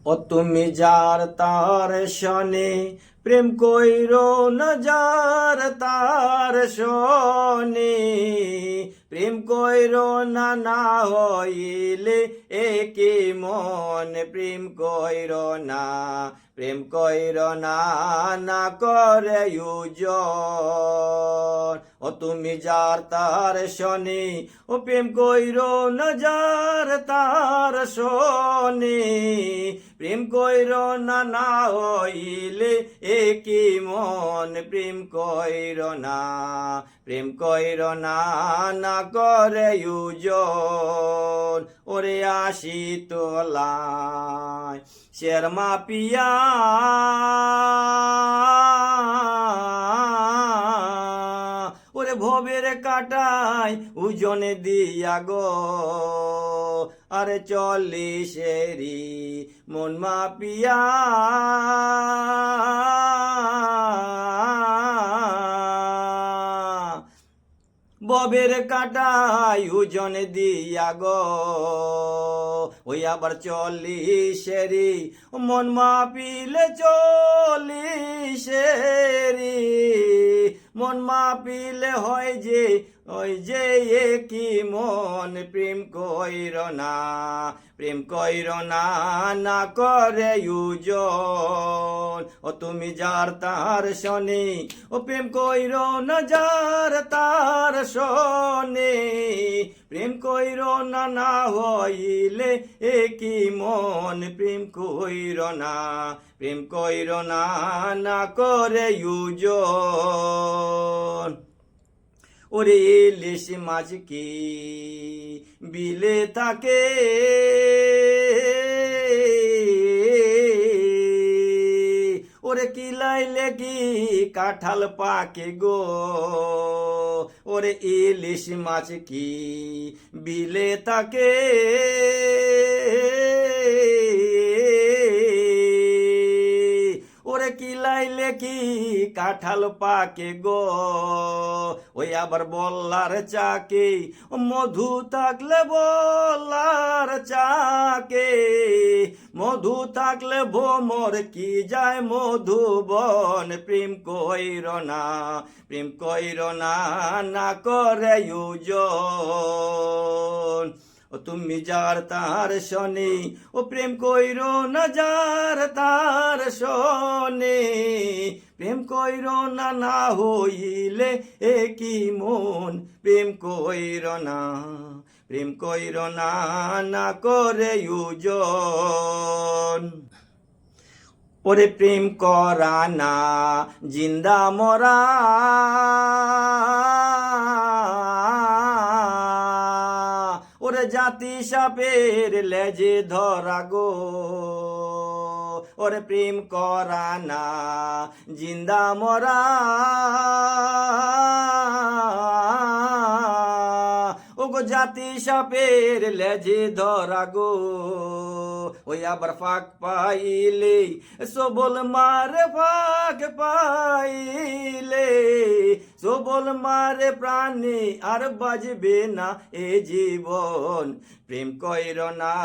ও তুমি যার তার শনে প্রেম কইরো না, যার তার শনে প্রেম কইরো না, না হইলে একি মন প্রেম কইরো না, প্রেম কইরো না, না করে ইউজন। ও তুমি যার তার শনে ও প্রেম কইরো না, যার তার শনে প্রেম কইরো না, না হইলে একি মন প্রেম কইরো না, প্রেম কইরো না, না করে ইউজন। ওরে আসি তোলায় শেরমা পিয়া ওরে ভবের কাটায় উজনে দিয়া গো, আরে চল্লিশেরি মন মাপিয়া ববের কাটায় ওজন দিয়া গো, ওই আবার চল্লিশেরি মন মাপিলে চল্লিশেরি মন মাপিলে হয় যে ওই যে কি মন প্রেম কইর না, প্রেম কইর না, না করে ইউজন। ও তুমি যার তার শনে ও প্রেম কইর না, যার তার শনে প্রেম কইর না, না হইলে একি মন প্রেম কইর না, প্রেম কইর না, না করে ইউজন। ওরে ইলিশ মাছ কি বিলে থাকে, ওরে কিলাইলে কি কাঁঠাল পাকে গো, ওরে ইলিশ মাছ কি বিলে থাকে, ওরে কিলাইলে কি কাঁঠাল পাকে গো, ওই আবার বল্লার চাকে মধু থাকলে বল্লার চাকে মধু থাকলে ভোমর কি যায় মধুবন প্রেম কইর না, প্রেম কইর না, না করে ইউজন। ও তুমি যার তার শনে ও প্রেম কইরো না, যার তার শনে প্রেম কইরো না, না হইলে একি মন প্রেম কইরো না, প্রেম কইরো না, না করে ইউজন। ওরে প্রেম করা না জিন্দা মরা, ওরে জাতি সাপের লেজে ধরা গো, ওরে প্রেম করা না জিন্দা মরা, ও গো জাতি সাপের লেজে ধরা গো, ওই আবার ফাঁক পাইলে সবল মারে, ফাঁক পাইলে সবল মারে প্রাণে আর বাজবে না এ জীবন প্রেম কইর না,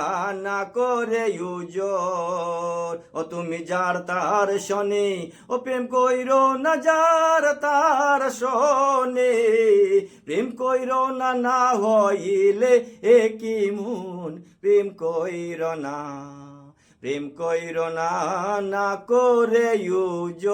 না করে ইউজন। ও তুমি যার তার শনে ও প্রেম কইর না, যার তার শনে প্রেম কইর না, না হইলে একি মন প্রেম কইর না, প্রেম কইর না, না করে ইউজন।